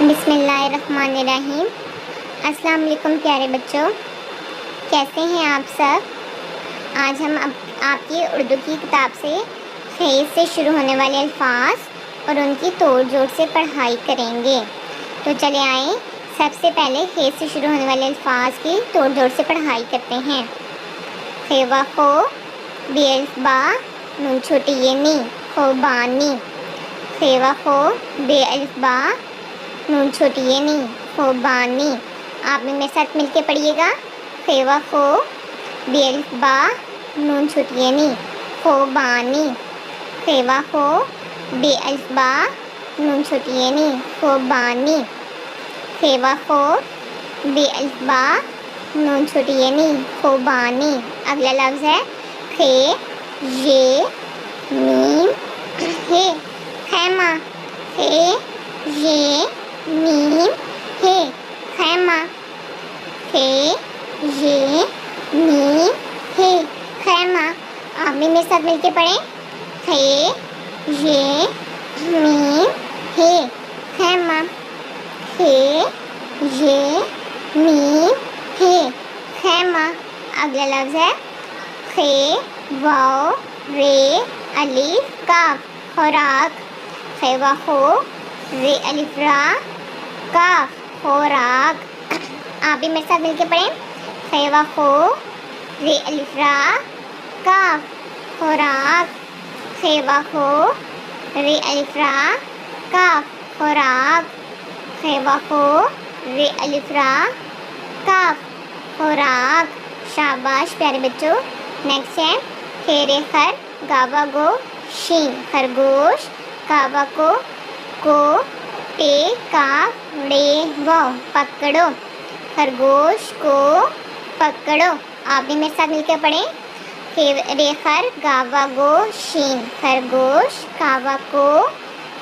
بسم اللہ الرحمن الرحیم۔ السلام علیکم پیارے بچوں، کیسے ہیں آپ سب؟ آج ہم آپ کی اردو کی کتاب سے خیز سے شروع ہونے والے الفاظ اور ان کی توڑ جوڑ سے پڑھائی کریں گے۔ تو چلے آئیں، سب سے پہلے خیز سے شروع ہونے والے الفاظ کی توڑ جوڑ سے پڑھائی کرتے ہیں۔ خے و خو، بے الف با، نون چھوٹی یہ نی، خوبانی۔ خے و خو، بے الف با، نون چھوٹی یہ نی، خوبانی۔ آپ بھی میرے ساتھ مل کے پڑھیے گا۔ خے و خو، بے الف با، نون چھوٹی یہ نی، خوبانی۔ خے و خو، بے الف با، نون چھوٹی یہ نی، خوبانی۔ خے و خو، بے الف با، نون چھوٹی یہ نی، خوبانی۔ اگلا لفظ ہے خے یہ میم ہے، خیمہ۔ خے یہ میم ہے، خیمہ۔ خے یہ میم ہے، خیمہ۔ آپ بھی میرے ساتھ مل کے پڑھیں۔ خے یہ میم ہے، خیمہ۔ خے یہ میم ہے، خیمہ۔ اگلا لفظ ہے خے واو رے الف کاف، خوراک۔ خے و خو، رے الف را، کاف، خوراک۔ آپ بھی میرے ساتھ مل کے پڑھیں۔ خے و خو، رے الف را، کاف، خوراک۔ خے و خو، رے الف را، کاف، خوراک۔ خے و خو، رے الف را، کاف، خوراک۔ شاباش پیارے بچوں۔ نیکسٹ ہے خیر خر، گاوا گو، شین، خرگوش۔ کاوا کو، ٹے کاف ڑے واو، پکڑو، خرگوش کو پکڑو۔ آپ بھی میرے ساتھ مل کے پڑھیں۔ خیر خر، گاوا گو، شین، خرگوش۔ کاوا کو،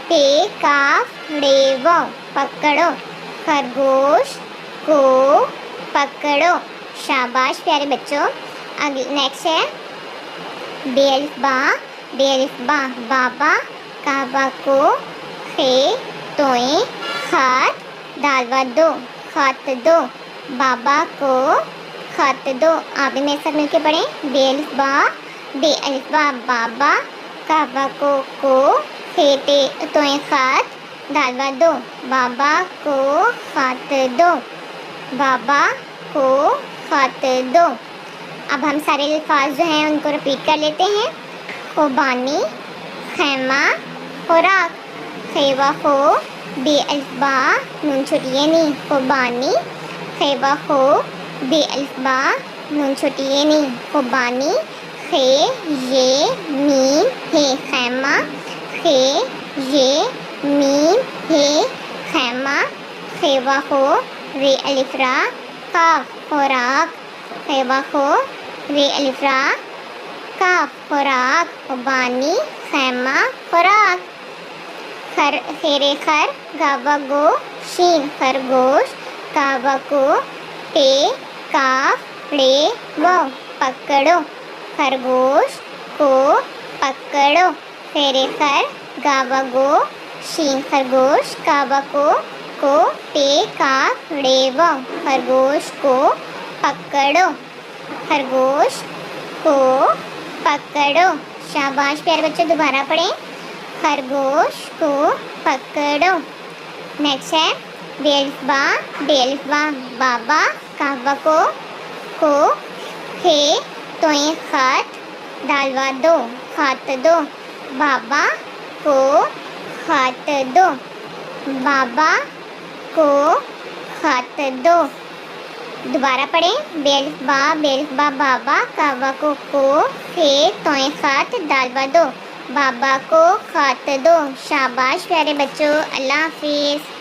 ٹے کاف ڑے واو، پکڑو، خرگوش کو پکڑو۔ شاباش پیارے بچوں۔ نیکسٹ ہے بے الف با، بے الف با، بابا۔ کعبہ کو، خے توئیں خات، دال و دو، خات دو، بابا کو خات دو۔ آپ بھی میرے ساتھ مل کے پڑھیں۔ بے الف با، بے الف با، بابا۔ کعبہ کو، خے توئیں خات، دال و دو، بابا کو خات دو، بابا کو خات دو۔ اب ہم سارے الفاظ جو ہیں ان کو رپیٹ کر لیتے ہیں۔ خوبانی، خیمہ، خوراک۔ خے و خو، بے الف با، نون چھوٹی یہ نی، خوبانی۔ خے و خو، بے الف با، نون چھوٹی یہ نی، خوبانی۔ خے یہ میم ہے، خیمہ۔ خے یہ میم ہے، خیمہ۔ خے و خو، رے الف را، کاف، خوراک۔ خے و خو، رے الف را، کاف، خوراک، خوبانی، خیمہ، خوراک۔ خیر خر، گاوا گو، شین، خرگوش۔ کعبہ کو، ٹے کاف ڑے واو، پکڑو، خرگوش کو پکڑو۔ خیر خر، گاوا گو، شین، خرگوش۔ کعبہ کو، ٹے کاف ڑے واو، خرگوش کو پکڑو، خرگوش کو پکڑو۔ شاباش پیارے بچوں، دوبارہ پڑھیں۔ خرگوش کو پکڑو۔ نیکسٹ ہے بے الف با، بے الف با، بابا۔ کعبہ کو، خے توئیں خات، دال و دو، خات دو، بابا کو خات دو، بابا کو خات دو۔ دوبارہ پڑھیں۔ بے الف با، بے الف با، بابا۔ کعبہ کو، خے توئیں خات، دال و دو، بابا کو خات دو۔ شاباش پیارے بچوں، اللہ حافظ۔